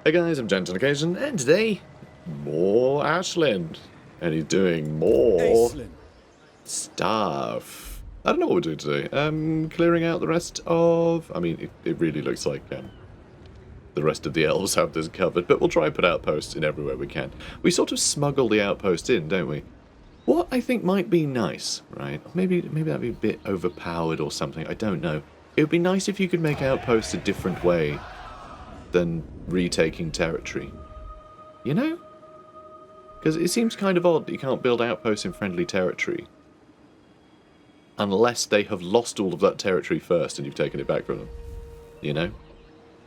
Hey guys, I'm Gent on occasion, and today, more Ashlyn. And he's doing more stuff. I don't know what we're doing today. Clearing out the rest of... I mean, it really looks like the rest of the elves have this covered, but we'll try and put outposts in everywhere we can. We sort of smuggle the outpost in, don't we? What I think might be nice, right? Maybe that'd be a bit overpowered or something, I don't know. It would be nice if you could make outposts a different way than retaking territory. You know? Because it seems kind of odd that you can't build outposts in friendly territory unless they have lost all of that territory first and you've taken it back from them. You know?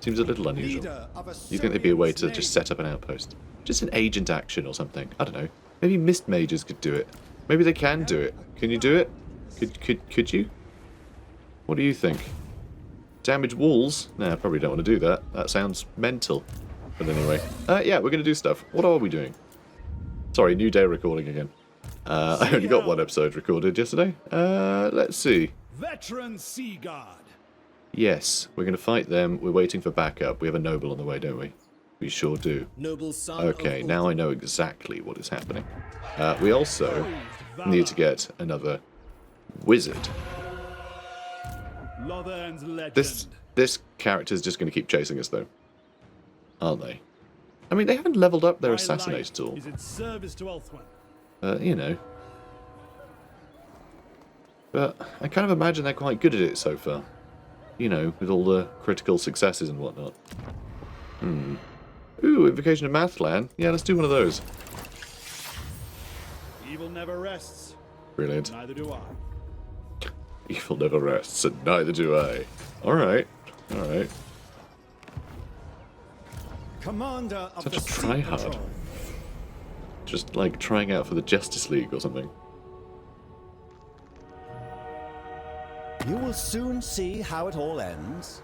Seems a little unusual. You think there'd be a way to just set up an outpost? Just an agent action or something. I don't know. Maybe mist mages could do it. Maybe they can do it. Can you do it? Could you? What do you think? Damage walls? Nah, I probably don't want to do that. That sounds mental. But anyway. Yeah, we're going to do stuff. What are we doing? Sorry, new day recording again. I only got one episode recorded yesterday. Let's see. Veteran Sea Guard. Yes, we're going to fight them. We're waiting for backup. We have a noble on the way, don't we? We sure do. Noble son Okay, now I know exactly what is happening. We also need to get another wizard. This character's just going to keep chasing us, though. Aren't they? I mean, they haven't leveled up their assassinate at all. Is in service to Ulthuan. You know. But I kind of imagine they're quite good at it so far. You know, with all the critical successes and whatnot. Ooh, Invocation of Mathlan. Yeah, let's do one of those. Evil never rests. Brilliant. Neither do I. Evil never rests, and neither do I. Alright. Alright. Commander of Such the a try-hard. Sea Patrol. Just like trying out for the Justice League or something. You will soon see how it all ends.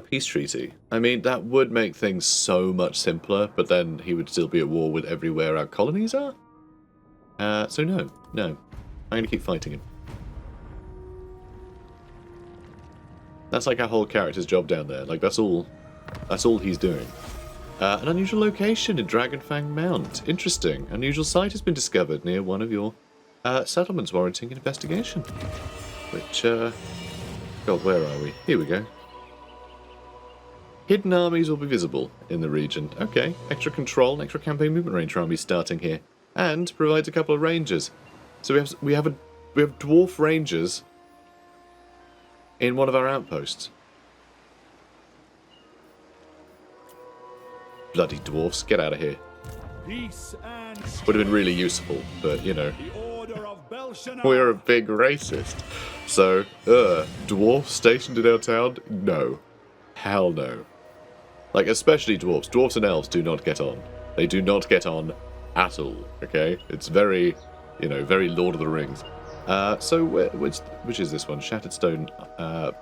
Peace treaty. I mean, that would make things so much simpler, but then he would still be at war with everywhere our colonies are? So no. I'm going to keep fighting him. That's like our whole character's job down there. Like, that's all he's doing. An unusual location in Dragonfang Mount. Interesting. Unusual site has been discovered near one of your settlements warranting an investigation. Which, God, where are we? Here we go. Hidden armies will be visible in the region. Okay, extra control, extra campaign movement range for armies starting here. And provides a couple of rangers. So we have dwarf rangers in one of our outposts. Bloody dwarfs, get out of here. Peace and Would have been really useful, but you know, the order of Belshazzar. we're a big racist. So, dwarfs stationed in our town? No. Hell no. Like, especially dwarfs. Dwarfs and elves do not get on. They do not get on at all, okay? It's very, you know, very Lord of the Rings. So, which is this one? Shattered Stone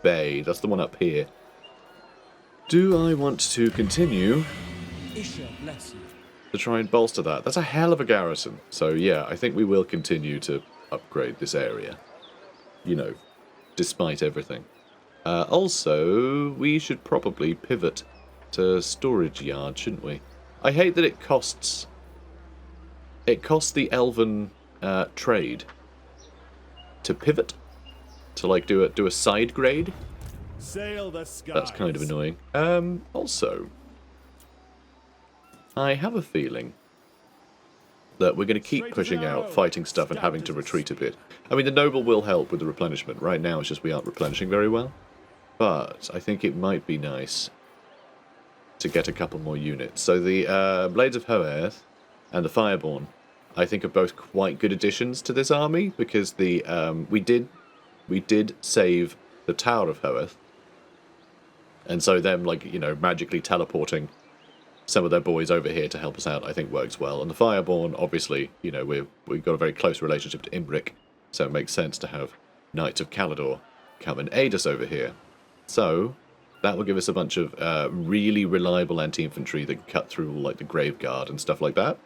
Bay. That's the one up here. Do I want to continue to try and bolster that? That's a hell of a garrison. So, yeah, I think we will continue to upgrade this area. You know, despite everything. Also, we should probably pivot to storage yard, shouldn't we? I hate that it costs the elven trade to pivot, to like do a side grade. Sail the skies. That's kind of annoying. Also, I have a feeling that we're going to keep pushing out, fighting stuff, and having to retreat a bit. I mean, the noble will help with the replenishment. Right now, it's just we aren't replenishing very well. But I think it might be nice to get a couple more units. So the Blades of Hoeth and the Fireborn, I think, are both quite good additions to this army, because the we did save the Tower of Hoeth, and so them, like, you know, magically teleporting some of their boys over here to help us out, I think works well. And the Fireborn, obviously, you know, we've got a very close relationship to Imric, so it makes sense to have Knights of Caledor come and aid us over here. So that will give us a bunch of really reliable anti-infantry that can cut through like the Grave Guard and stuff like that,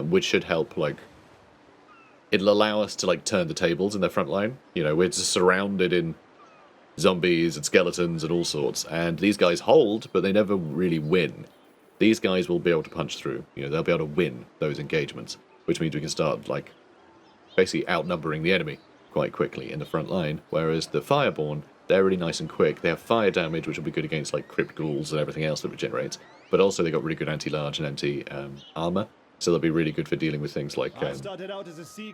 which should help. Like, it'll allow us to like turn the tables in their front line. You know, we're just surrounded in zombies and skeletons and all sorts. And these guys hold, but they never really win. These guys will be able to punch through. You know, they'll be able to win those engagements, which means we can start, like, basically outnumbering the enemy quite quickly in the front line. Whereas the Fireborn, they're really nice and quick. They have fire damage, which will be good against, like, crypt ghouls and everything else that regenerates. But also they got really good anti-large and anti-armor. So they'll be really good for dealing with things like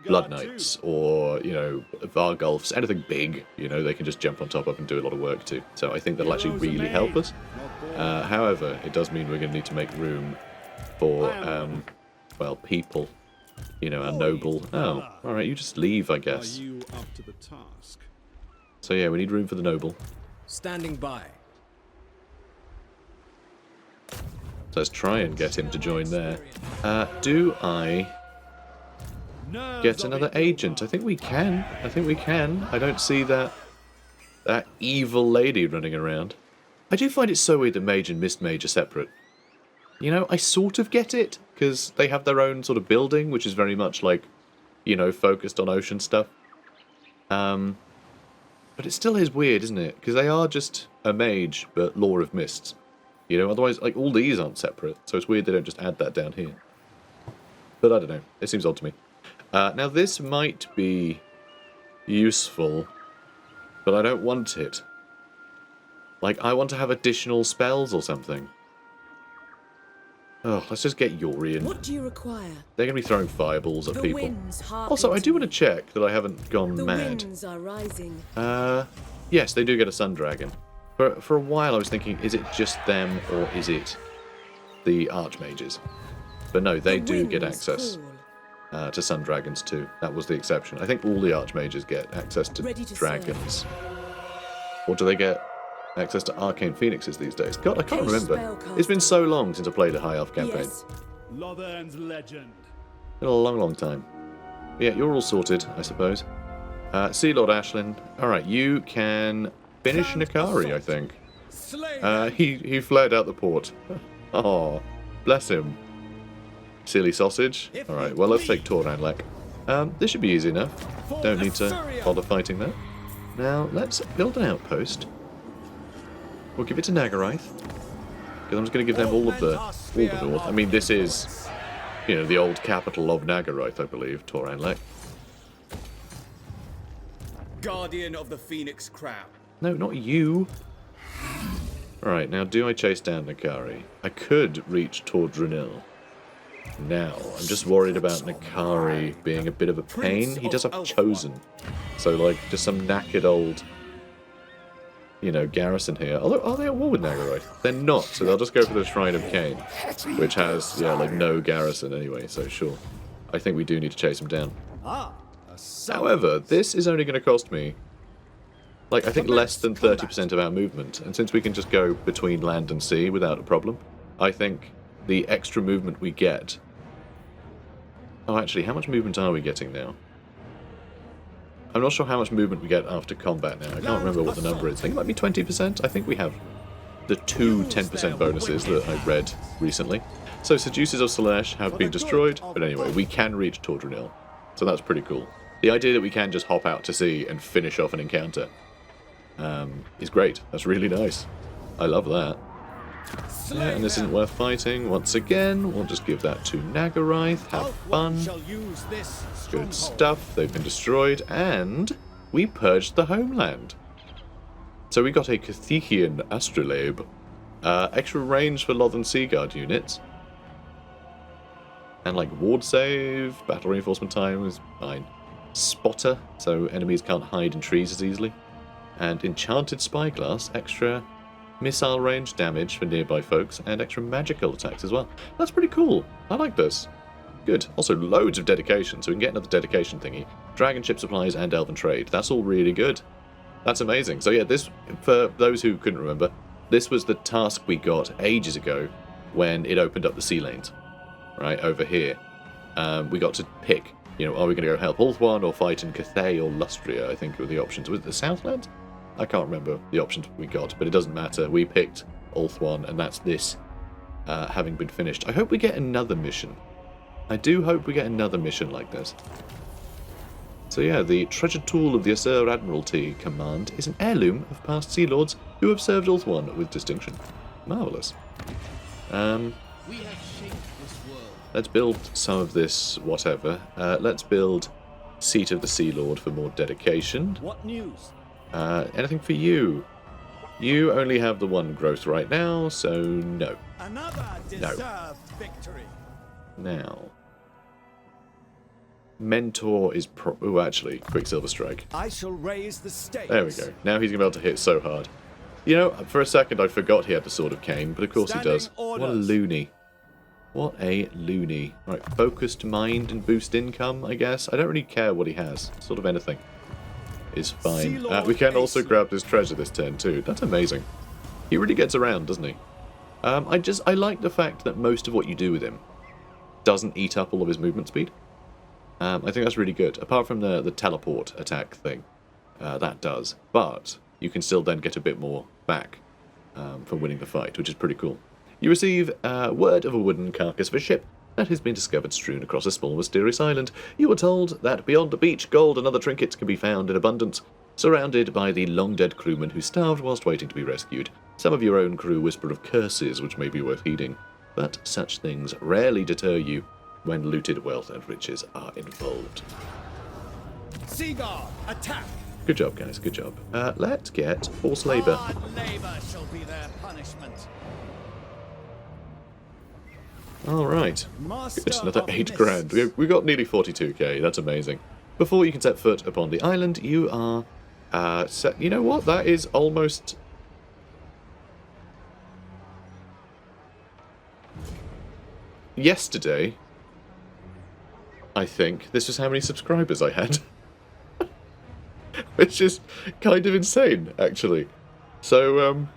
Blood Knights or, you know, Vargulfs, anything big. You know, they can just jump on top of and do a lot of work too. So I think that'll actually really help us. However, it does mean we're going to need to make room for, well, people. You know, our noble. Oh, alright, you just leave, I guess. Are you up to the task? So yeah, we need room for the noble. Standing by. So let's try and get him to join there. Do I get another agent? I think we can. I think we can. I don't see that evil lady running around. I do find it so weird that mage and mist mage are separate. You know, I sort of get it, because they have their own sort of building, which is very much like, you know, focused on ocean stuff. But it still is weird, isn't it? Because they are just a mage, but lore of mists. You know, otherwise, like, all these aren't separate, so it's weird they don't just add that down here. But I don't know, it seems odd to me. Now this might be useful, but I don't want it. Like, I want to have additional spells or something. Oh, let's just get Yorian. What do you require? They're going to be throwing fireballs at The people. winds hearken Also, I to do want to me. check that I haven't gone The mad. winds are rising. Yes, they do get a sun dragon. For a while I was thinking, is it just them or is it the archmages? But no, they The do get winds access call. to sun dragons too. That was the exception. I think all the archmages get access to Ready to dragons. Or do they get access to arcane phoenixes these days? God, I can't Case remember. spellcaster. It's been so long since I played a high elf campaign. Yes. Lothern's legend. Been a long, long time. Yeah, you're all sorted, I suppose. Sea Lord Aislinn. Alright, you can finish Nakari, I think. He flared out the port. Oh, bless him. Silly sausage. Alright, well, let's take Toranlek. This should be easy enough. Don't need to bother fighting that. Now, let's build an outpost. We'll give it to Nagarith. Because I'm just going to give them all of the north. I mean, this is, you know, the old capital of Nagarith, I believe, Toranlek. Guardian of the Phoenix Crown. No, not you. Alright, now do I chase down Nakari? I could reach Tordranil. Now, I'm just worried about Nakari being a bit of a pain. He does have Chosen. So, like, just some knackered old, you know, garrison here. Although, are they at war with Nagarith? They're not, so they'll just go for the Shrine of Cain, which has, yeah, like, no garrison anyway, so sure. I think we do need to chase him down. However, this is only going to cost me, like, I think less than 30% of our movement. And since we can just go between land and sea without a problem, I think the extra movement we get... Oh, actually, how much movement are we getting now? I'm not sure how much movement we get after combat now. I can't remember what the number is. I think it might be 20%. I think we have the two 10% bonuses that I read recently. So, Seducers of Slaanesh have been destroyed, but anyway, we can reach Tordranil. So that's pretty cool. The idea that we can just hop out to sea and finish off an encounter is great. That's really nice. I love that. Yeah, and this isn't worth fighting. Once again, we'll just give that to Nagarith. Have fun. Good stuff. They've been destroyed, and we purged the homeland. So we got a Cathikian astrolabe. Extra range for Lothern Seaguard units. And like ward save, battle reinforcement time is fine. Spotter, so enemies can't hide in trees as easily. And enchanted spyglass, extra missile range damage for nearby folks, and extra magical attacks as well. That's pretty cool. I like this. Good. Also, loads of dedication, so we can get another dedication thingy. Dragonship supplies and elven trade. That's all really good. That's amazing. So yeah, this, for those who couldn't remember, this was the task we got ages ago when it opened up the sea lanes. Right, over here. We got to pick, you know, are we going to go help Ulthuan or fight in Cathay or Lustria, I think were the options. Was it the Southland? I can't remember the options we got, but it doesn't matter. We picked Ulthuan, and that's this having been finished. I hope we get another mission. I do hope we get another mission like this. So yeah, the treasure tool of the Asur Admiralty Command is an heirloom of past Sea Lords who have served Ulthuan with distinction. Marvellous. We have shaped this world. Let's build some of this whatever. Let's build Seat of the Sea Lord for more dedication. What news? Anything for you? You only have the one growth right now, so no. Another deserved victory. Now. Mentor is oh, actually, Quicksilver Strike. I shall raise the stakes. There we go. Now he's going to be able to hit so hard. You know, for a second I forgot he had the Sword of Cain, but of course he does. What a loony. What a loony. Right, focused mind and boost income, I guess. I don't really care what he has. Sort of anything is fine. We can also grab this treasure this turn too. That's amazing. He really gets around, doesn't he? I like the fact that most of what you do with him doesn't eat up all of his movement speed. I think that's really good. Apart from the teleport attack thing, that does. But you can still then get a bit more back from winning the fight, which is pretty cool. You receive word of a wooden carcass of a ship that has been discovered strewn across a small mysterious island. You are told that beyond the beach, gold and other trinkets can be found in abundance, surrounded by the long-dead crewmen who starved whilst waiting to be rescued. Some of your own crew whisper of curses which may be worth heeding, but such things rarely deter you when looted wealth and riches are involved. Seaguard, attack! Good job, guys, good job. Let's get forced labour. Hard labor shall be their punishment. Alright. Master Good, another of 8 mists. grand. We got nearly 42k, that's amazing. Before you can set foot upon the island, you are set. You know what? That is almost. Yesterday, I think, this was how many subscribers I had. Which is kind of insane, actually. So,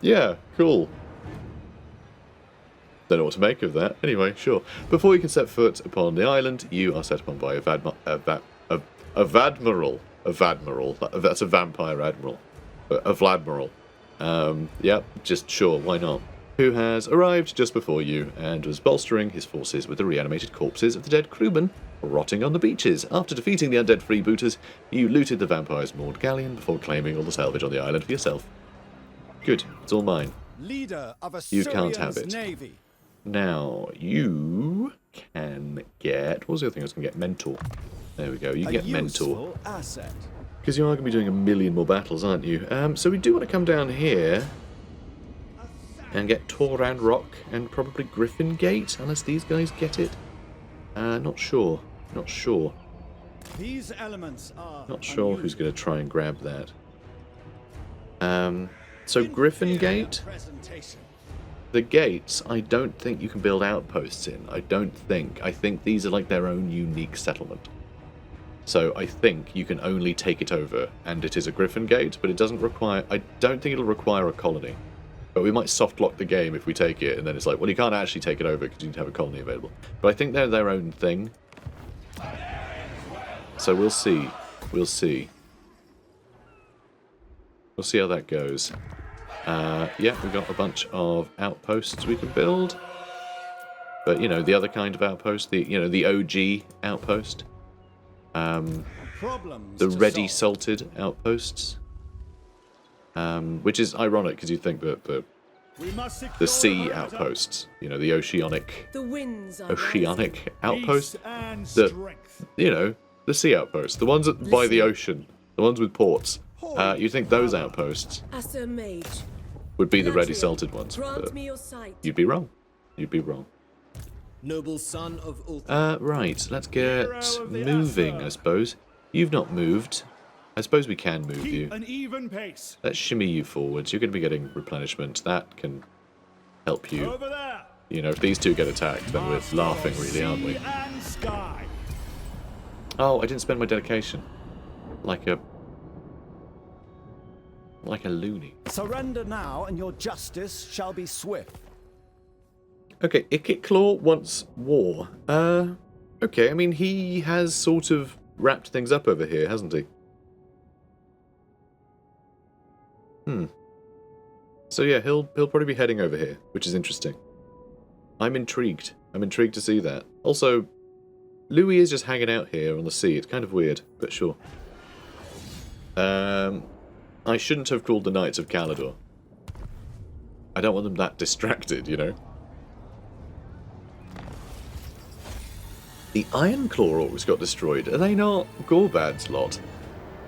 yeah, cool. Don't know what to make of that. Anyway, sure. Before you can set foot upon the island, you are set upon by a Vadmiral. That's a vampire admiral. A Vladmiral. Yep, just sure, why not? Who has arrived just before you and was bolstering his forces with the reanimated corpses of the dead crewmen rotting on the beaches. After defeating the undead freebooters, you looted the vampire's moored galleon before claiming all the salvage on the island for yourself. Good, it's all mine. Leader of You can't have Assyrian's it. navy. Now, you can get... What was the other thing I was going to get? Mentor. There we go, you can get Mentor. Useful asset. Because you are going to be doing a million more battles, aren't you? So we do want to come down here and get Toran Rock and probably Griffin Gate, unless these guys get it. Not sure. Not sure. These elements are Not sure who's going to try and grab that. So Griffin Gate? Presentation. The gates, I don't think you can build outposts in. I think these are like their own unique settlement. So I think you can only take it over, and it is a Griffin Gate, but it doesn't require... I don't think it'll require a colony. But we might soft lock the game if we take it, and then it's like, well, you can't actually take it over because you need to have a colony available. But I think they're their own thing. So we'll see. We'll see. We'll see how that goes. Yeah, we've got a bunch of outposts we can build. But, you know, the other kind of outpost, the OG outpost. Problems The to ready solve. salted outposts. Which is ironic because you think that We must secure the sea perimeter. outposts, you know, the oceanic The winds are oceanic outposts, Peace and the strength. the sea outposts, the ones by the ocean, the ones with ports. You'd think those outposts rising. Asur Mage. would be the ready Latrian, salted ones, Grant but me your sight. you'd be wrong. You'd be wrong. Noble son of Ulthuan. Right, let's get Hero of the moving, Asur. I suppose. You've not moved. I suppose we can move you. Keep an even pace. Let's shimmy you forwards. You're going to be getting replenishment. That can help you. Over there. You know, if these two get attacked, then we're laughing, really, aren't we? Sea and sky. Oh, I didn't spend my dedication. Like a loony. Surrender now, and your justice shall be swift. Okay, Ikit wants war. Okay, I mean, he has sort of wrapped things up over here, hasn't he? So yeah, he'll probably be heading over here, which is interesting. I'm intrigued. I'm intrigued to see that. Also, Louis is just hanging out here on the sea. It's kind of weird, but sure. I shouldn't have called the Knights of Caledor. I don't want them that distracted, you know? The Iron Claw always got destroyed. Are they not Gorbad's lot?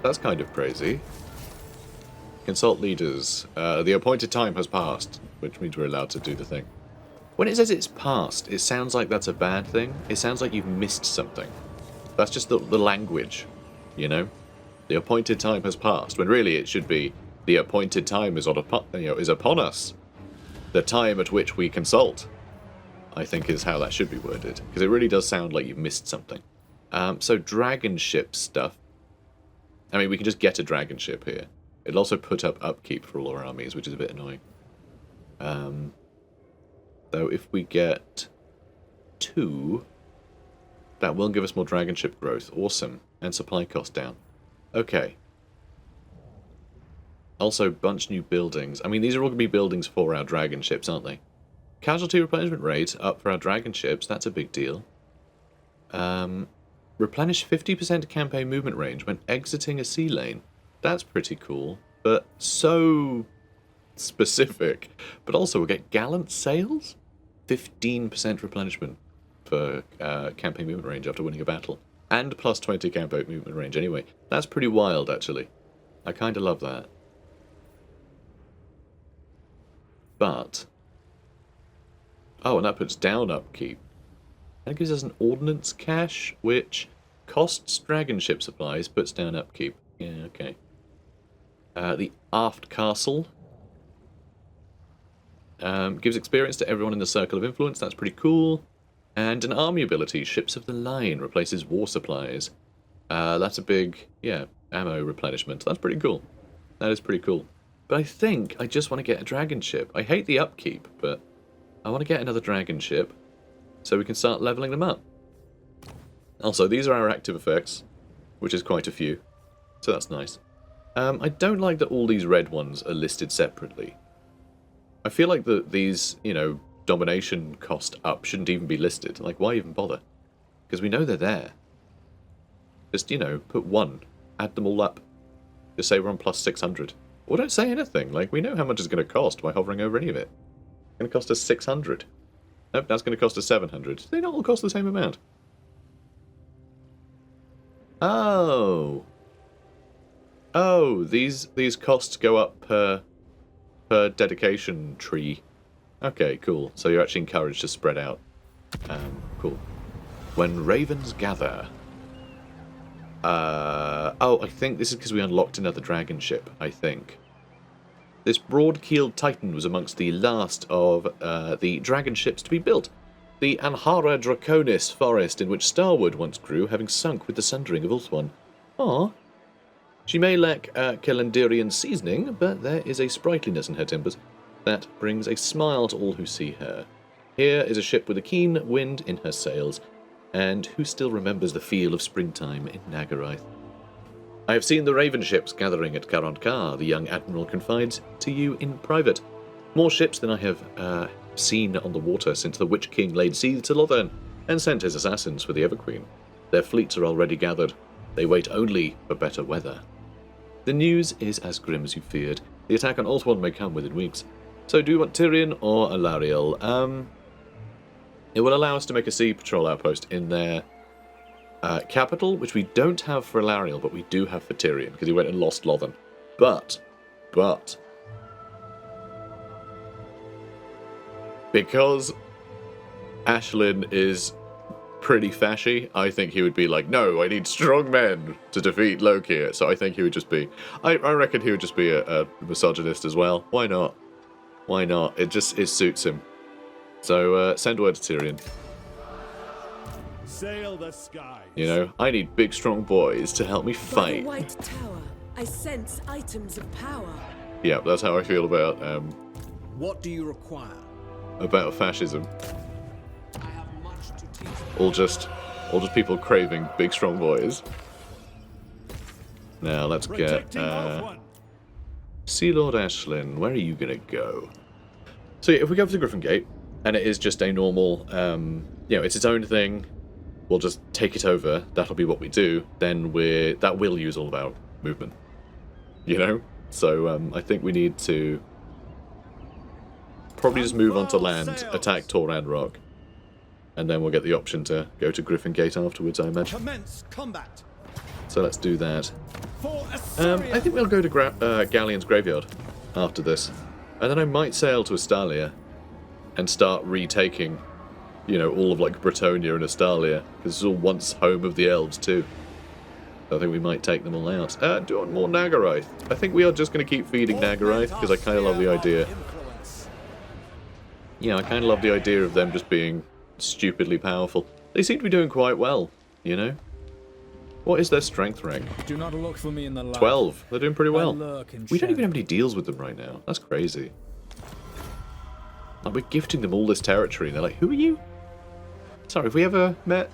That's kind of crazy. Consult leaders. The appointed time has passed, which means we're allowed to do the thing. When it says it's passed, it sounds like that's a bad thing. It sounds like you've missed something. That's just the language, you know? The appointed time has passed, when really it should be the appointed time is upon us. The time at which we consult, I think, is how that should be worded. Because it really does sound like you've missed something. So dragon ship stuff. I mean, we can just get a dragon ship here. It'll also put up upkeep for all our armies, which is a bit annoying. Though if we get 2, that will give us more dragon ship growth. Awesome. And supply cost down. Okay. Also, bunch new buildings. I mean, these are all going to be buildings for our dragon ships, aren't they? Casualty replenishment rate up for our dragon ships. That's a big deal. Replenish 50% campaign movement range when exiting a sea lane. That's pretty cool. But so specific. But also, we'll get gallant sails? 15% replenishment for campaign movement range after winning a battle. And plus 20 campaign movement range anyway. That's pretty wild, actually. I kind of love that. But... oh, and that puts down upkeep. That gives us an ordnance cache, which costs dragon ship supplies, puts down upkeep. Yeah, okay. The aft castle. Gives experience to everyone in the circle of influence. That's pretty cool. And an army ability, Ships of the Line, replaces war supplies. That's a big, yeah, ammo replenishment. That's pretty cool. That is pretty cool. But I think I just want to get a dragon ship. I hate the upkeep, but I want to get another dragon ship so we can start leveling them up. Also, these are our active effects, which is quite a few. So that's nice. I don't like that all these red ones are listed separately. I feel like these, you know, domination cost up shouldn't even be listed. Like, why even bother? Because we know they're there. Just, you know, put 1. Add them all up. Just say we're on plus 600. Or don't say anything. Like, we know how much it's going to cost by hovering over any of it. It's going to cost us 600. Nope, that's going to cost us 700. They don't all cost the same amount. Oh. Oh, these costs go up per dedication tree. Okay, cool. So you're actually encouraged to spread out. Cool. When ravens gather. Oh, I think this is because we unlocked another dragon ship, I think. This broad-keeled titan was amongst the last of the dragon ships to be built. The Anhara Draconis forest in which Starwood once grew, having sunk with the sundering of Ulthuan. Ah. She may lack Calendarian seasoning, but there is a sprightliness in her timbers that brings a smile to all who see her. Here is a ship with a keen wind in her sails, and who still remembers the feel of springtime in Nagarath? I have seen the Raven ships gathering at Karantkar, the young admiral confides to you in private. More ships than I have seen on the water since the Witch King laid siege to Lothern and sent his assassins for the Everqueen. Their fleets are already gathered. They wait only for better weather. The news is as grim as you feared. The attack on Ulthuan may come within weeks. So do you want Tyrion or Alariel? It will allow us to make a sea patrol outpost in their capital, which we don't have for Alariel, but we do have for Tyrion, because he went and lost Lothern. But, because Asilinn is pretty fashy, I think he would be like, no, I need strong men to defeat Loki. So I think he would just be, I reckon he would just be a misogynist as well. Why not? Why not? It suits him. So send word to Tyrion. Sail the skies. You know, I need big strong boys to help me By the fight. White Tower, I sense items of power. Yeah, that's how I feel about What do you require? fascism. I have much to teach. All just people craving big strong boys. Now let's get Protecting Ulthuan. Sea Lord Aislinn. Where are you gonna go? So yeah, if we go for the Griffin Gate, and it is just a normal, you know, it's its own thing. we'll just take it over, that'll be what we do, then that will use all of our movement. You know? So I think we need to probably just move on to land, attack Tor and Rock, and then we'll get the option to go to Griffin Gate afterwards, I imagine. Commence combat. So let's do that. For I Assyria. think we'll go to Gallion's Graveyard after this. And then I might sail to Astalia and start retaking, you know, all of like Bretonia and Astalia, because it's all once home of the elves too. So I think we might take them all out. Do you want more Nagarythe? I think we are just going to keep feeding Nagarythe, because I kind of love the idea. Yeah, I kind of love the idea of them just being stupidly powerful. They seem to be doing quite well, you know? What is their strength rank? Do not look for me in the light. 12. They're doing pretty well. lurk in We don't even shadow. have any deals with them right now. That's crazy. Like, we're gifting them all this territory, and they're like, who are you? Sorry, have we ever met?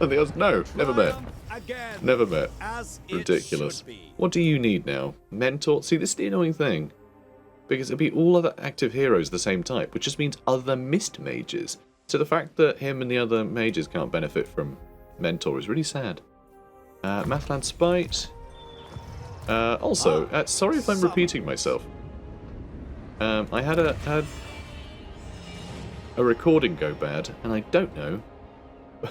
And the others, no, never met. Again, Never met. as it Ridiculous. should be. What do you need now? Mentor? See, this is the annoying thing. Because it'd be all other active heroes the same type, which just means other mist mages. So the fact that him and the other mages can't benefit from Mentor is really sad. Mathland Spite. Also, sorry if I'm repeating myself. I had a recording go bad, and I don't know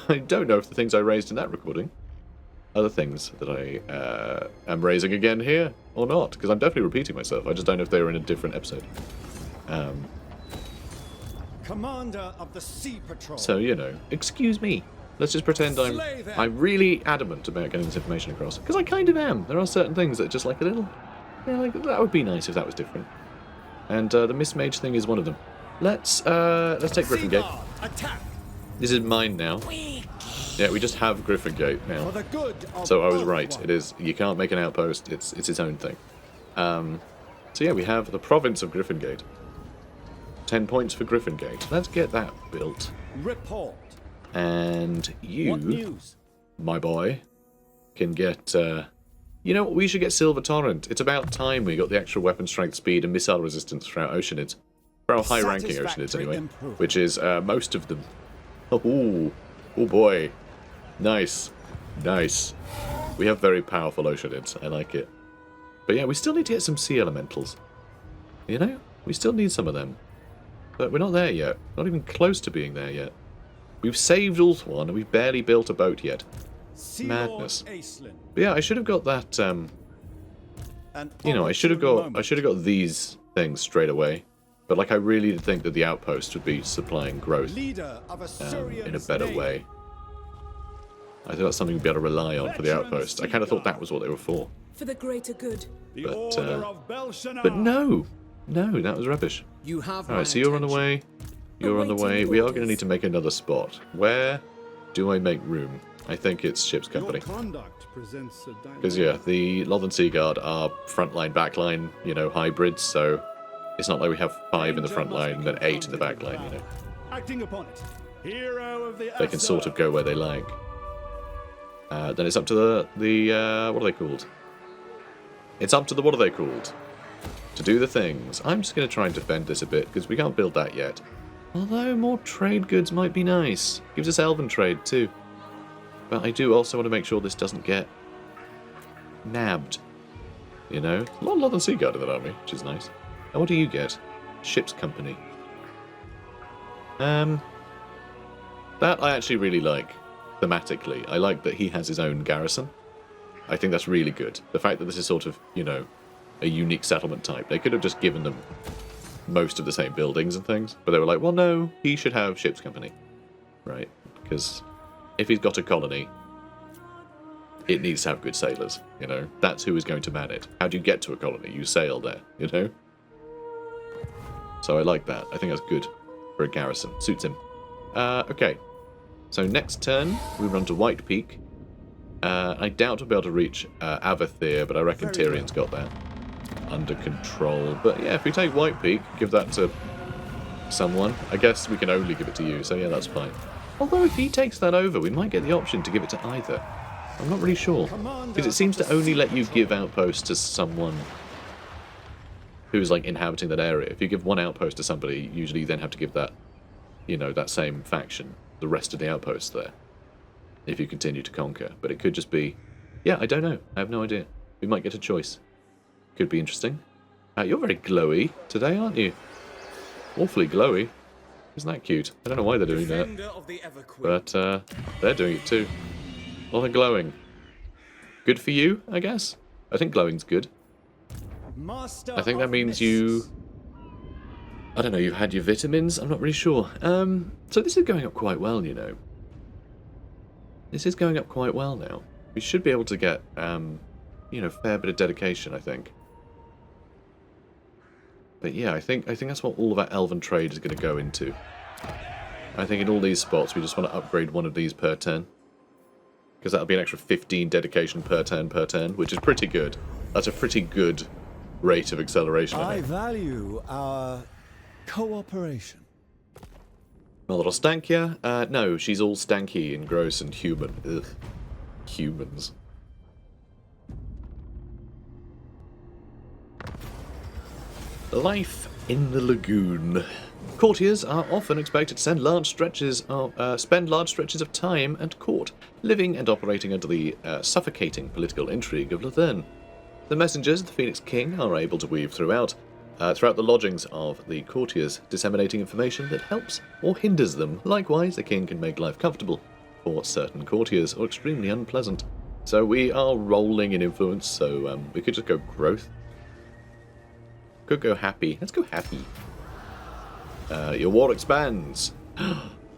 if the things I raised in that recording are the things that I am raising again here, or not, because I'm definitely repeating myself. I just don't know if they were in a different episode. Commander of the Sea Patrol. So, you know, excuse me. Let's just pretend I'm really adamant about getting this information across, because I kind of am. There are certain things that just like a little, yeah, like that would be nice if that was different. And the Mist Mage thing is one of them. Let's take Griffin Gate. Attack This is mine now. Yeah, we just have Griffin Gate for now. the good of So I was Ulthuan. right. It is. You can't make an outpost. It's its own thing. So yeah, we have the province of Griffin Gate. 10 points for Griffin Gate. Let's get that built. Report. And What you, news? my boy, can get. You know what? We should get Silver Torrent. It's about time we got the extra weapon strength, speed, and missile resistance for our Oceanids. For our high-ranking Oceanids, Satisfactory anyway. improvement. Which is most of them. Oh boy. Nice. Nice. We have very powerful Oceanids. I like it. But yeah, we still need to get some Sea Elementals. You know? We still need some of them. But we're not there yet. Not even close to being there yet. We've saved Ulthuan and we've barely built a boat yet. Sea Madness. Lord Aislinn. But yeah, I should have got that, An you know, I should have opportune got these things straight away. But like, I really did think that the outpost would be supplying growth Leader of Assyrians in a better navy. way. I thought that's something we'd be able to rely on for the outpost. I kind of thought that was what they were for. For the greater good. The But, order of Belshazzar. But no! No, that was rubbish. You have Alright, so you're on the way. You're on the way. We are going to need to make another spot. Where do I make room? I think it's Ship's Your Company. conduct presents a dynamic. Because, yeah, the Lothern Sea Guard are frontline, backline, you know, hybrids, so it's not like we have 5 in the front line and then 8 in the back line, you know. Acting upon it. Hero of the They can sort of Asur. go where they like. Then it's up to the what are they called? It's up to the, what are they called? To do the things. I'm just going to try and defend this a bit, because we can't build that yet. Although more trade goods might be nice. Gives us elven trade too. But I do also want to make sure this doesn't get nabbed. You know? A lot of Lothern Sea Guard in that army, which is nice. And what do you get? Ship's Company. That I actually really like, thematically. I like that he has his own garrison. I think that's really good. The fact that this is sort of, you know, a unique settlement type. They could have just given them most of the same buildings and things, but they were like, well, no, he should have Ship's Company. Right? Because if he's got a colony, it needs to have good sailors, you know? That's who is going to man it. How do you get to a colony? You sail there, you know? So I like that. I think that's good for a garrison. Suits him. Okay. So next turn, we run to White Peak. I doubt we'll be able to reach Avathir, but I reckon Tyrion's got that under control. But yeah, if we take White Peak, give that to someone. I guess we can only give it to you, so yeah, that's fine. Although if he takes that over, we might get the option to give it to either. I'm not really sure. Because it seems to only let you give outposts to someone who's like inhabiting that area. If you give one outpost to somebody, usually you then have to give that, you know, that same faction the rest of the outposts there. If you continue to conquer. But it could just be... Yeah, I don't know. I have no idea. We might get a choice. Could be interesting. You're very glowy today, aren't you? Awfully glowy. Isn't that cute? I don't know why they're doing that. But they're doing it too. A lot of glowing. Good for you, I guess? I think glowing's good. I think that means you... I don't know, you've had your vitamins? I'm not really sure. So this is going up quite well, you know. This is going up quite well now. We should be able to get, you know, a fair bit of dedication, I think. But yeah, I think that's what all of our elven trade is going to go into. I think in all these spots we just want to upgrade one of these per turn. Because that'll be an extra 15 dedication per turn, which is pretty good. That's a pretty good rate of acceleration, I I think. value our cooperation. A little stankier? No, she's all stanky and gross and human. Ugh. Humans. Life in the lagoon. Courtiers are often expected to spend large stretches of time at court, living and operating under the suffocating political intrigue of Ulthuan. The messengers of the Phoenix King are able to weave throughout the lodgings of the courtiers, disseminating information that helps or hinders them. Likewise, the king can make life comfortable for certain courtiers or extremely unpleasant. So we are rolling in influence, so we could just go growth. Could go happy. Let's go happy. Your war expands.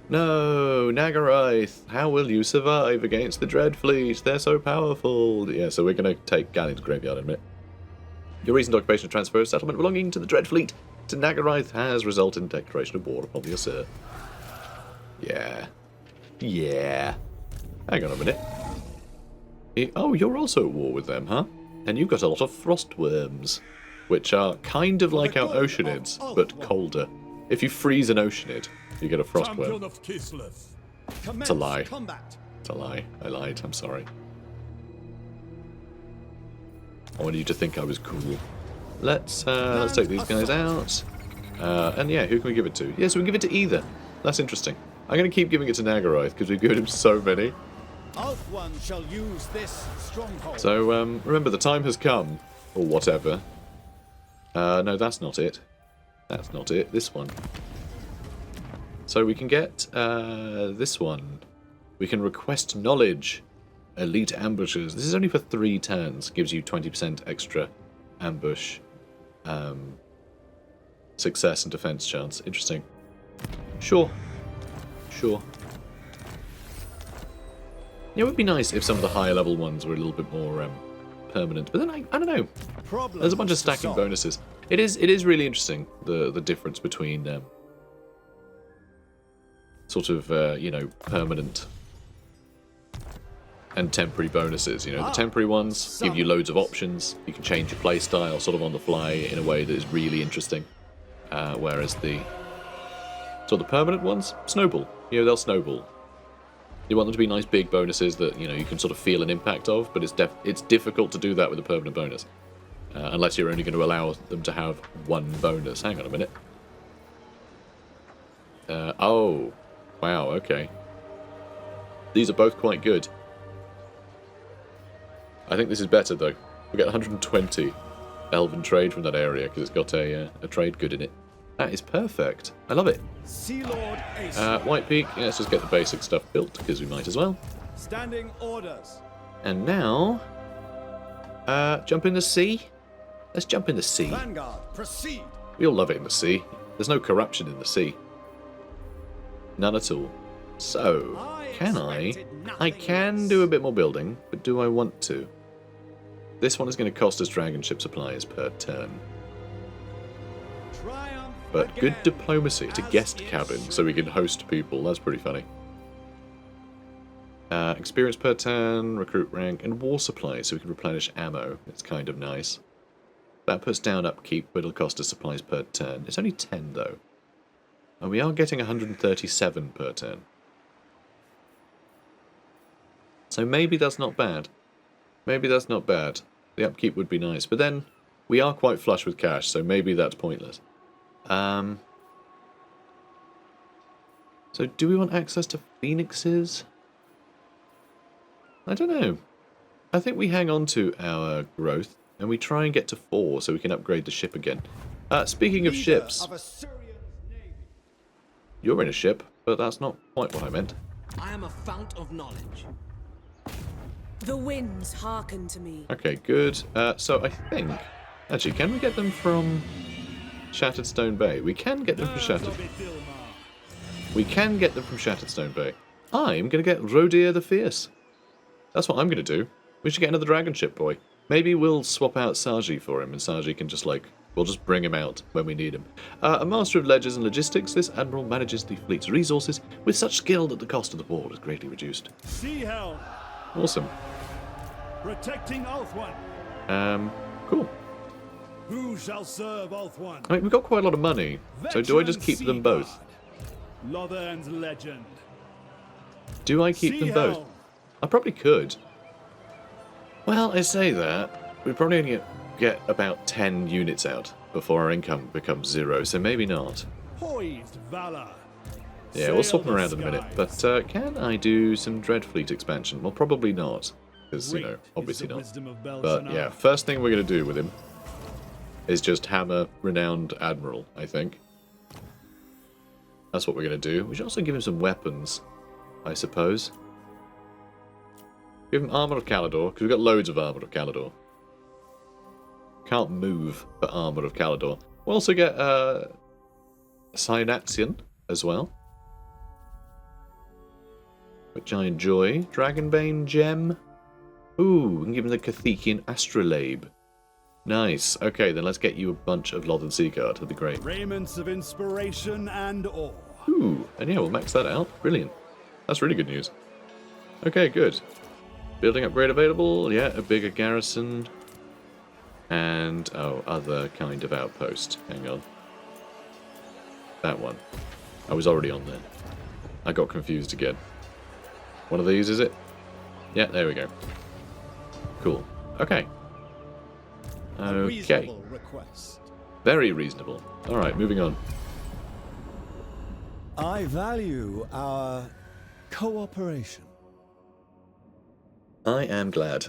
No, Nagarath, how will you survive against the Dread Fleet? They're so powerful. Yeah, so we're going to take Gallion's graveyard in a minute. Your recent occupation transfer of settlement belonging to the Dread Fleet to Nagarath has resulted in declaration of war upon the Asur. Yeah. Yeah. Hang on a minute. Oh, you're also at war with them, huh? And you've got a lot of frost worms, which are kind of like our oceanids, but colder. If you freeze an oceanid, you get a frost worm. It's a lie. It's a lie. I lied. I'm sorry. I wanted you to think I was cool. Let's take these guys out. And yeah, who can we give it to? Yeah, so we can give it to either. That's interesting. I'm going to keep giving it to Nagarath because we've given him so many. Ulthuan shall use this stronghold. So remember, the time has come, or whatever. No, that's not it. That's not it. This one. So we can get this one. We can request knowledge. Elite ambushes. This is only for 3 turns. Gives you 20% extra ambush success and defense chance. Interesting. Sure. Sure. Yeah, it would be nice if some of the higher level ones were a little bit more permanent. But then I don't know. There's a bunch of stacking bonuses. It is really interesting the difference between sort of you know, permanent and temporary bonuses. You know, the temporary ones give you loads of options. You can change your play style sort of on the fly in a way that is really interesting. Whereas the permanent ones snowball. You know, they'll snowball. You want them to be nice big bonuses that, you know, you can sort of feel an impact of, but it's difficult to do that with a permanent bonus. Unless you're only going to allow them to have one bonus. Hang on a minute. Oh. Wow, okay. These are both quite good. I think this is better, though. We get 120 elven trade from that area, because it's got a trade good in it. That is perfect. I love it. Sea Lord Aislinn. White Peak. Yeah, let's just get the basic stuff built, because we might as well. Standing orders. And now... jump in the sea? Let's jump in the sea. Vanguard, proceed. We all love it in the sea. There's no corruption in the sea. None at all. So, can I? I can do a bit more building, but do I want to? This one is going to cost us Dragonship supplies per turn. But good diplomacy to guest cabin, so we can host people. That's pretty funny. Experience per turn, recruit rank, and war supplies, so we can replenish ammo. It's kind of nice. That puts down upkeep, but it'll cost us supplies per turn. It's only 10, though. And we are getting 137 per turn. So maybe that's not bad. Maybe that's not bad. The upkeep would be nice. But then, we are quite flush with cash, so maybe that's pointless. So So do we want access to phoenixes? I don't know. I think we hang on to our growth and we try and get to 4 so we can upgrade the ship again. Speaking of ships, you're in a ship, but that's not quite what I meant. I am a fount of knowledge. The winds hearken to me. Okay, good. So I think... Actually, can we get them from Shattered Stone Bay? We can get them from Shattered... We can get them from Shattered Stone Bay. I'm going to get Rodir the Fierce. That's what I'm going to do. We should get another dragon ship, boy. Maybe we'll swap out Saji for him, and Saji can just, like... We'll just bring him out when we need him. A master of ledgers and logistics, this admiral manages the fleet's resources with such skill that the cost of the war is greatly reduced. Sea Helm, Awesome. protecting Ulthuan. Cool. Who shall serve Ulthuan? I mean, we've got quite a lot of money, so do I just keep them both? Lothan's legend. Do I keep them both? I probably could. Well, I say that. We probably only get about 10 units out before our income becomes 0, so maybe not. Poised valor. Yeah, we'll swap them Sail around the in a minute. skies. But can I do some Dreadfleet expansion? Well, probably not. Because, you know, Great is obviously the not. wisdom of But Belshazzar. yeah, first thing we're going to do with him is just hammer Renowned Admiral, I think. That's what we're going to do. We should also give him some weapons, I suppose. Give him Armour of Calidor, because we've got loads of Armour of Calidor. Can't move for Armour of Calidor. We'll also get Cyanatian as well, which I enjoy. Dragonbane Gem. Ooh, we can give him the Cathecian Astrolabe. Nice. Okay, then let's get you a bunch of Lothern Seaguard. That'd be great. Raiments of inspiration and awe. Ooh, and yeah, we'll max that out. Brilliant. That's really good news. Okay, good. Building upgrade available. Yeah, a bigger garrison. And, oh, other kind of outpost. Hang on. That one. I was already on there. I got confused again. One of these, is it? Yeah, there we go. Cool. Okay. Okay. Reasonable request. Very reasonable. Alright, moving on. I value our cooperation. I am glad.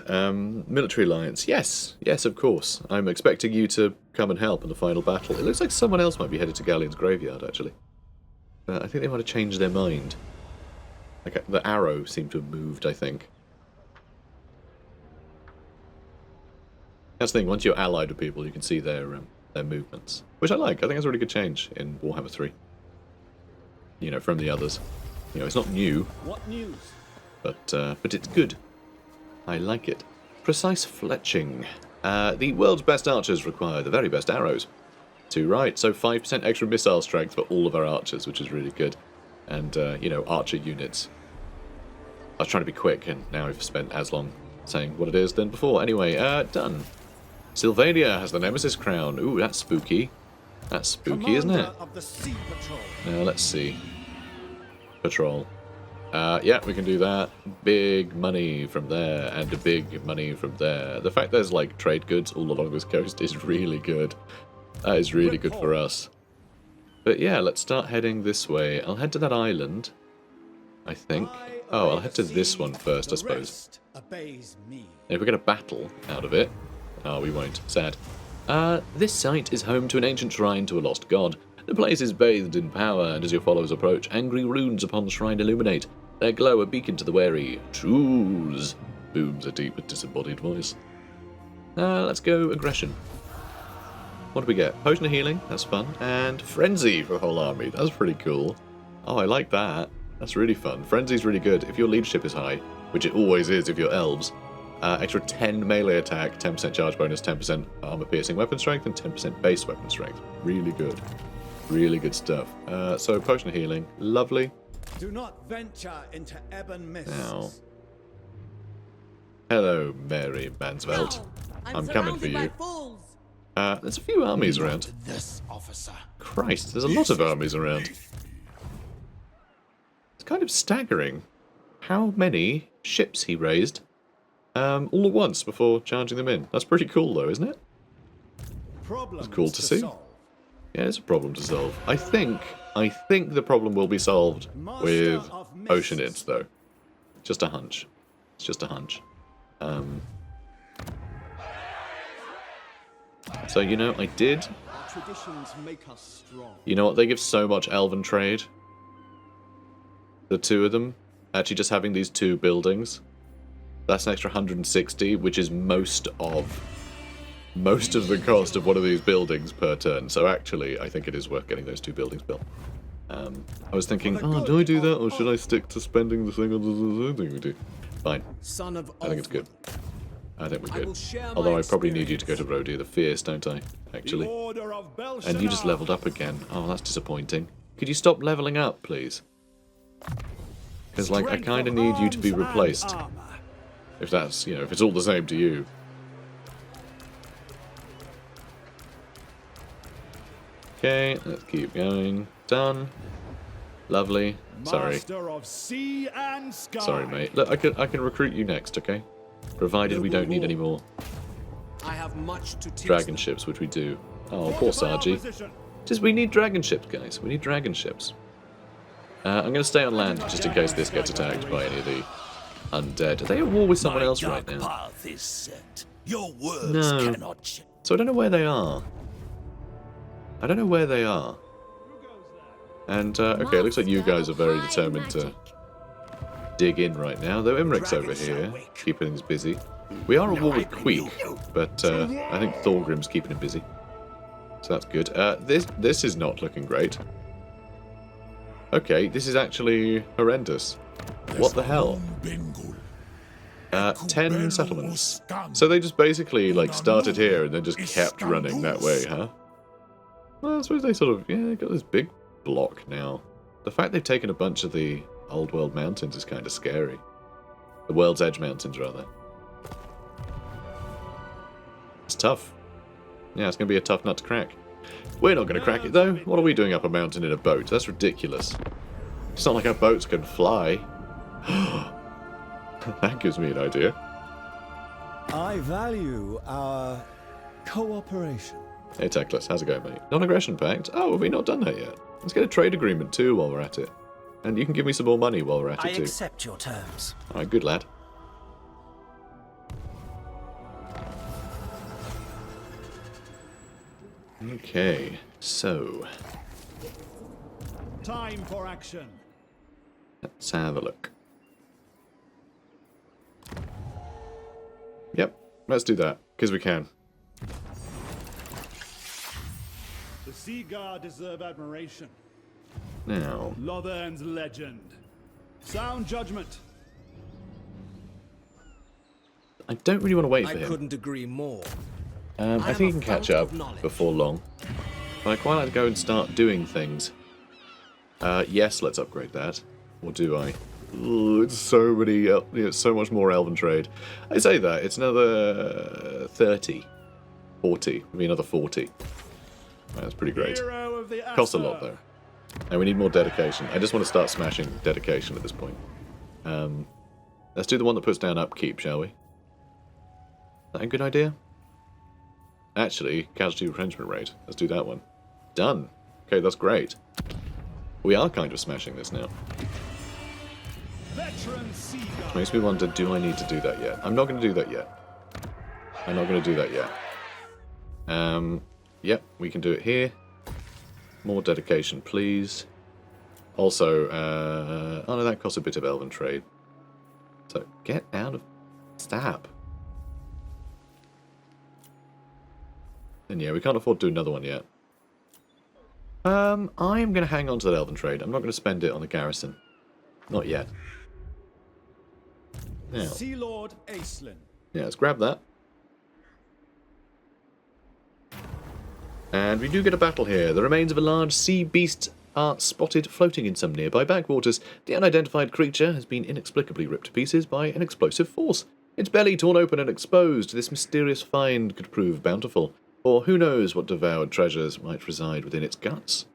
Military alliance. Yes. Yes, of course. I'm expecting you to come and help in the final battle. It looks like someone else might be headed to Gallion's graveyard, actually. I think they might have changed their mind. Like, the arrow seemed to have moved, I think. That's the thing, once you're allied with people, you can see their movements. Which I like. I think that's a really good change in Warhammer 3. You know, from the others. You know, it's not new, What news? but it's good. I like it. Precise fletching. The world's best archers require the very best arrows. 2 right, so 5% extra missile strength for all of our archers, which is really good. And, you know, archer units. I was trying to be quick, and now I've spent as long saying what it is than before. Anyway, done. Sylvania has the Nemesis crown. Ooh, that's spooky. That's spooky, isn't it? Commander of the Sea Patrol. Now, let's see. Patrol. Yeah, we can do that. Big money from there, and big money from there. The fact there's, like, trade goods all along this coast is really good. That is really good for us. But yeah, let's start heading this way. I'll head to that island, I think. Oh, I'll head to this one first, I suppose. Obeys me. If we get a battle out of it... Oh, we won't. Sad. This site is home to an ancient shrine to a lost god. The place is bathed in power, and as your followers approach, angry runes upon the shrine illuminate. Their glow a beacon to the wary. Choose! Booms a deep but disembodied voice. Let's go aggression. What do we get? Potion of healing, that's fun. And frenzy for the whole army, that's pretty cool. Oh, I like that. That's really fun. Frenzy's really good if your leadership is high, which it always is if you're elves. Extra 10 melee attack, 10% charge bonus, 10% armor piercing weapon strength, and 10% base weapon strength. Really good. Really good stuff. So, potion of healing. Lovely. Do not venture into ebon mists. Now. Hello, Mary Mansvelt. I'm coming for you. There's a few armies around. This officer. Christ, there's a lot of armies around. It's kind of staggering how many ships he raised all at once before charging them in. That's pretty cool, though, isn't it? Problems It's cool to see. solve. Yeah, it's a problem to solve. I think I think the problem will be solved Master with of mists. Oceanids, though. Just a hunch. It's just a hunch. So, you know, I did. Our traditions make us strong. You know what? They give so much elven trade. The two of them. Actually, just having these two buildings. That's an extra 160, which is most of the cost of one of these buildings per turn. So actually, I think it is worth getting those two buildings built. I was thinking, oh, do I do that, or should I stick to spending the thing on the thing we do? Fine. Son of I think it's good. I think we're I will good. share Although my I probably need you to go to Rodi the Fierce, don't I? The Actually. Order of And you just Belshazzar. leveled up again. Oh, that's disappointing. Could you stop leveling up, please? Because, like, I Strength kind of of need you to be arms and replaced. armor. If that's, you know, if it's all the same to you. Okay, let's keep going. Done. Lovely. Sorry. Master of sea and sky. Sorry, mate. Look, I can recruit you next, okay? Provided we don't need any more I have much to teach dragon them. ships, which we do. Oh, poor Fortify our Sargi. position. Just, we need dragon ships, guys. We need dragon ships. I'm going to stay on land just in case this gets attacked by any of the undead. Are they at war with someone else right now? path is set. Your words No. cannot change. So I don't know where they are. I don't know where they are. And, okay, it looks like you guys are very determined to dig in right now. Though Imric's over here, keeping things busy. We are at war with Queek, but I think Thorgrim's keeping him busy. So that's good. This is not looking great. Okay, this is actually horrendous. What the hell? 10 settlements. So they just basically, like, started here and then just kept running that way, huh? Well, I suppose they sort of, yeah, they got this big block now. The fact they've taken a bunch of the Old World mountains is kind of scary. The World's Edge mountains, rather. It's tough. Yeah, it's going to be a tough nut to crack. We're not going to crack it, though. What are we doing up a mountain in a boat? That's ridiculous. It's not like our boats can fly. That gives me an idea. I value our cooperation. Hey, Teclis, how's it going, mate? Non-aggression pact? Oh, have we not done that yet? Let's get a trade agreement, too, while we're at it. And you can give me some more money while we're at I it, too. accept your terms. Alright, good lad. Okay, so Time for action. let's have a look. Yep, let's do that, because we can. The Sea Guard deserve admiration. Now, Lothern's legend. Sound judgment. I don't really want to wait I for him. couldn't agree more. I think he can catch up before long. But I'd quite like to go and start doing things. Yes, let's upgrade that. Or do I? Ooh, it's so many, it's so much more elven trade. I say that, it's another 30. 40. Maybe another 40. Right, that's pretty great. Hero of the Costs a Asur. lot, though. And we need more dedication. I just want to start smashing dedication at this point. Let's do the one that puts down upkeep, shall we? Is that a good idea? Actually, casualty retrenchment rate. Let's do that one. Done. Okay, that's great. We are kind of smashing this now. Veteran Sea Guard. Makes me wonder, do I need to do that yet? I'm not going to do that yet. I'm not going to do that yet. Yep, we can do it here. More dedication, please. Also, oh no, that costs a bit of elven trade. So, get out of stab. And yeah, we can't afford to do another one yet. I'm going to hang on to that elven trade. I'm not going to spend it on the garrison. Not yet. Now, Sea Lord Aislinn. yeah, let's grab that. And we do get a battle here. The remains of a large sea beast are spotted floating in some nearby backwaters. The unidentified creature has been inexplicably ripped to pieces by an explosive force. Its belly torn open and exposed, this mysterious find could prove bountiful. Or who knows what devoured treasures might reside within its guts.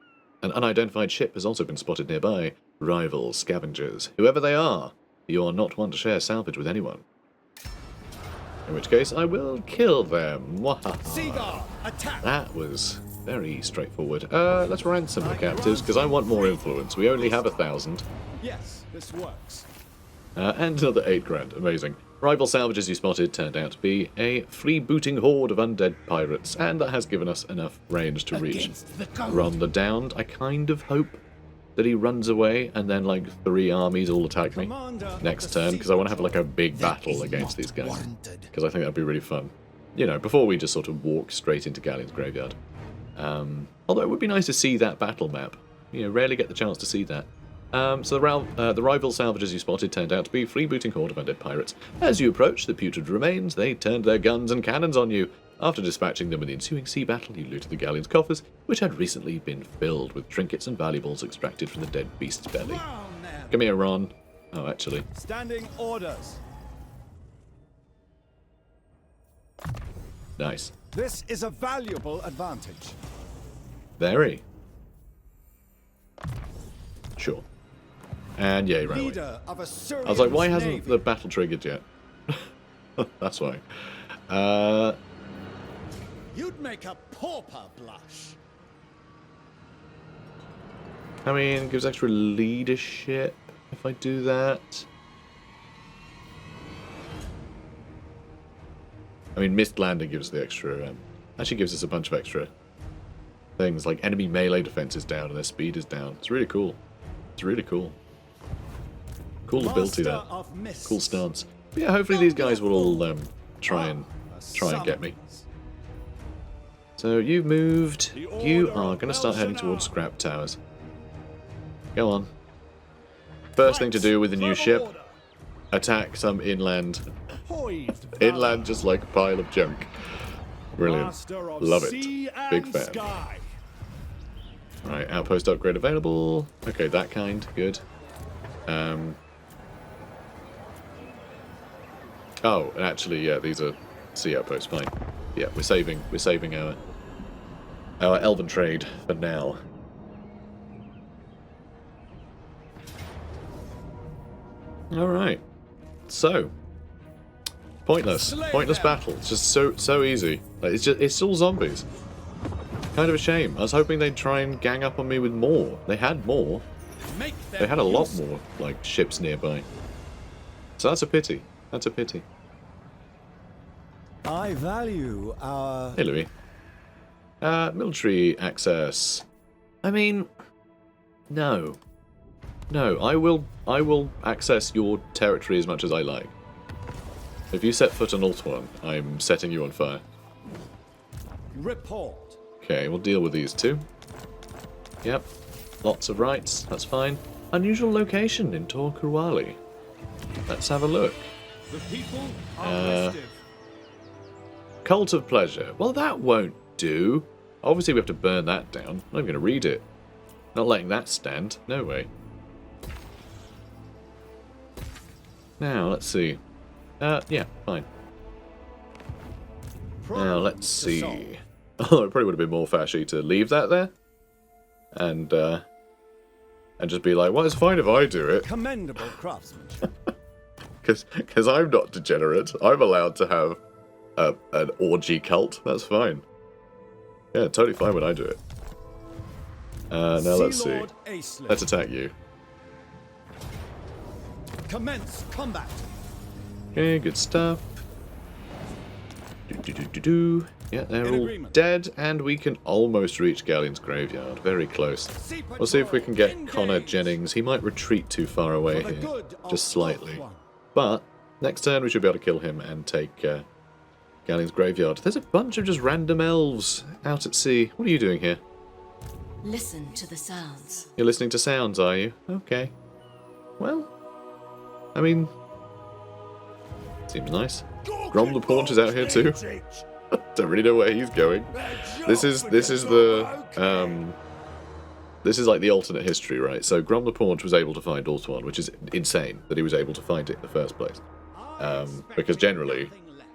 An unidentified ship has also been spotted nearby. Rivals, scavengers, whoever they are, you are not one to share salvage with anyone. In which case, I will kill them. Sea Guard, attack. That was Very straightforward. Let's ransom the captives, because I want more influence. We only have 1,000. Yes, this works. And another 8 grand. Amazing. Rival salvages you spotted turned out to be a freebooting horde of undead pirates, and that has given us enough range to reach Ron the Downed. I kind of hope that he runs away and then like 3 armies all attack me next turn, because I want to have like a big battle against these guys, because I think that'd be really fun. You know, before we just sort of walk straight into Gallion's graveyard. Although it would be nice to see that battle map. You know, rarely get the chance to see that. So the rival salvages you spotted turned out to be freebooting horde of undead pirates. As you approached the putrid remains, they turned their guns and cannons on you. After dispatching them in the ensuing sea battle, you looted the Gallion's coffers, which had recently been filled with trinkets and valuables extracted from the dead beast's belly. Come here, Ron. Oh, actually. Standing orders. Nice. This is a valuable advantage. Very. Sure. And yeah, he ran away. Leader of Asur's I was like, why hasn't navy. the battle triggered yet? That's why. You'd make a pauper blush. I mean, gives extra leadership if I do that. I mean, missed landing gives the extra. Actually, gives us a bunch of extra things, like enemy melee defense is down and their speed is down. It's really cool. It's really cool. Cool ability there. Cool stance. But yeah, hopefully these guys will all try and get me. So you've moved. You are going to start heading towards scrap towers. Go on. First thing to do with the new ship: attack some inland. Inland, just like a pile of junk. Brilliant. Love it. Big fan. Right, outpost upgrade available. Okay, that kind. Good. Oh, and actually, yeah, these are sea outposts. Fine. Yeah, we're saving our elven trade for now. All right. So, pointless battle. It's just so easy. Like, it's all zombies. Kind of a shame. I was hoping they'd try and gang up on me with more. They had more. They had a lot more, like, ships nearby. So that's a pity. That's a pity. I value our... Hey, Louis. Military access. I mean, no. No, I will access your territory as much as I like. If you set foot on Ulthuan, I'm setting you on fire. Report. Okay, we'll deal with these two. Yep. Lots of rights, that's fine. Unusual location in Torquali. Let's have a look. The people are restive. Cult of Pleasure. Well, that won't do. Obviously, we have to burn that down. I'm not even going to read it. Not letting that stand. No way. Now, let's see. Yeah, fine. Now, let's see. Oh, it probably would have been more fashy to leave that there. And just be like, well, it's fine if I do it. Commendable craftsmanship. Because I'm not degenerate. I'm allowed to have an orgy cult. That's fine. Yeah, totally fine when I do it. Now let's Sea see. Lord Aislinn. Let's attack you. Commence combat. Okay, good stuff. Yeah, they're all dead, and we can almost reach Gallion's graveyard. Very close. We'll see if we can get Connor Jennings. He might retreat too far away here, just slightly. But next turn we should be able to kill him and take Gallion's graveyard. There's a bunch of just random elves out at sea. What are you doing here? Listen to the sounds. You're listening to sounds, are you? Okay. Well, I mean, seems nice. Grom the Paunch is out here too. Don't really know where he's going. This is like the alternate history, right? So Grom the Paunch was able to find Ulthuan, which is insane that he was able to find it in the first place. Because generally,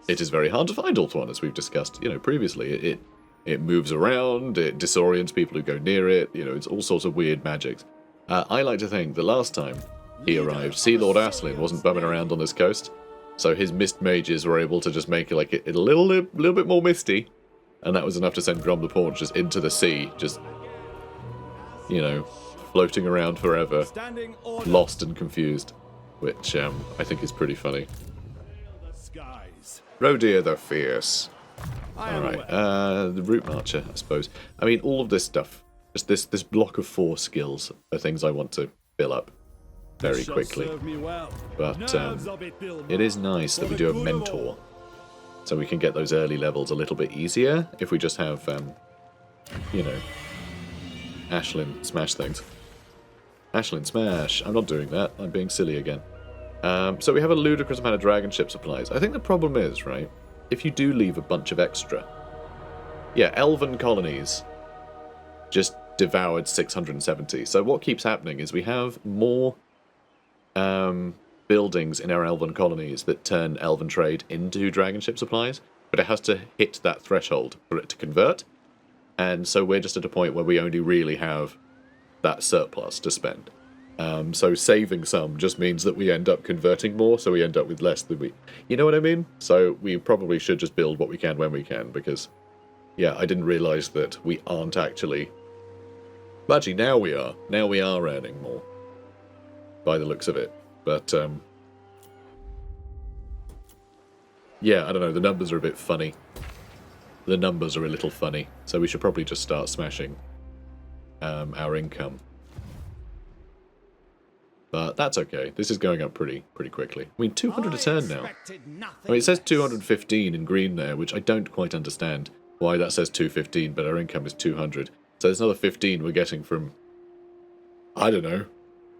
it is very hard to find Ulthuan, as we've discussed, previously. It moves around, it disorients people who go near it. It's all sorts of weird magics. I like to think that last time he arrived, Sea Lord Aislinn wasn't bumming around on this coast. So his mist mages were able to just make it a little bit more misty, And that was enough to send Grom the Paunch just into the sea, just, you know, floating around forever, Standing order. lost and confused, which I think is pretty funny. The skies. Rodir the Fierce. I am Alright, aware. the Root Marcher, I suppose. I mean, all of this stuff, just this block of 4 skills are things I want to fill up very Shall quickly. serve me well. But Nerves of it, Bill it is Maher, nice for that we the do have good of Mentor, all. so we can get those early levels a little bit easier if we just have, you know, Asilinn smash things. Asilinn smash. I'm not doing that. I'm being silly again. So we have a ludicrous amount of Dragonship supplies. I think the problem is, right, if you do leave a bunch of extra... Yeah, Elven colonies just devoured 670. So what keeps happening is we have more buildings in our Elven colonies that turn Elven trade into Dragonship supplies, but it has to hit that threshold for it to convert. And so we're just at a point where we only really have that surplus to spend. So saving some just means that we end up converting more, so we end up with less than we... You know what I mean? So we probably should just build what we can when we can, because, yeah, I didn't realise that we aren't actually... Well, actually, now we are. Now we are earning more, by the looks of it. But, yeah, I don't know, the numbers are a bit funny. The numbers are a little funny, so we should probably just start smashing our income. But that's okay. This is going up pretty quickly. I mean, 200 a turn now. I mean, it says 215 in green there, which I don't quite understand why that says 215, but our income is 200. So there's another 15 we're getting from, I don't know,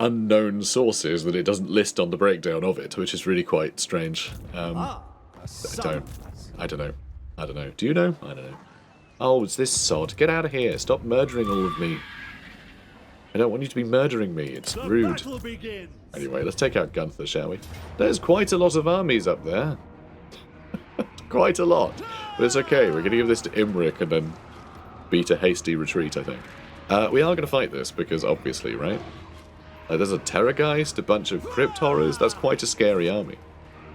unknown sources that it doesn't list on the breakdown of it, which is really quite strange. I don't know. Do you know? I don't know. Oh, it's this sod. Get out of here. Stop murdering all of me. I don't want you to be murdering me. It's The rude. battle begins. Anyway, let's take out Gunther, shall we? There's quite a lot of armies up there. Quite a lot. But it's okay. We're going to give this to Imric and then beat a hasty retreat, I think. We are going to fight this because, obviously, right? There's a Terrorgeist, a bunch of Crypt Horrors. That's quite a scary army.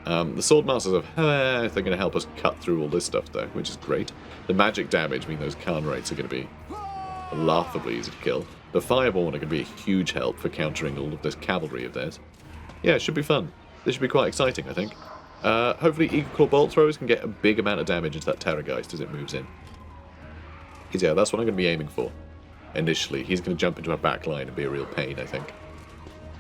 The Swordmasters of they're going to help us cut through all this stuff, though, which is great. The magic damage means those Khan rates are going to be laughably easy to kill. The Fireborn are going to be a huge help for countering all of this cavalry of theirs. Yeah, it should be fun. This should be quite exciting, I think. Hopefully Eagle Claw Bolt Throwers can get a big amount of damage into that Terrorgeist as it moves in. Because, yeah, that's what I'm going to be aiming for. Initially, he's going to jump into our back line and be a real pain, I think.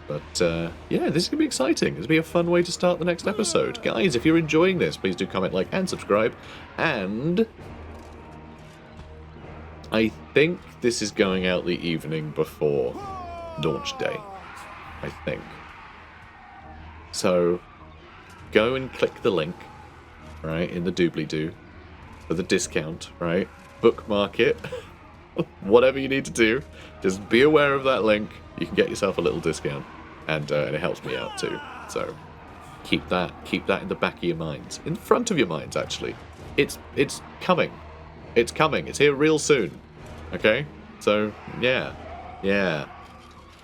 But, yeah, this is going to be exciting. This will be a fun way to start the next episode. Guys, if you're enjoying this, please do comment, like, and subscribe. And I think this is going out the evening before launch day. I think. So, go and click the link, right, in the doobly-doo for the discount, right? Bookmark it. Whatever you need to do, just be aware of that link. You can get yourself a little discount, and it helps me out too. So keep that in the back of your minds, in front of your minds. Actually, it's coming. It's coming. It's here real soon. Okay. So yeah.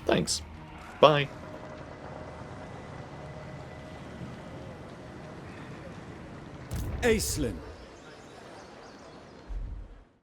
Thanks. Bye. Aislinn,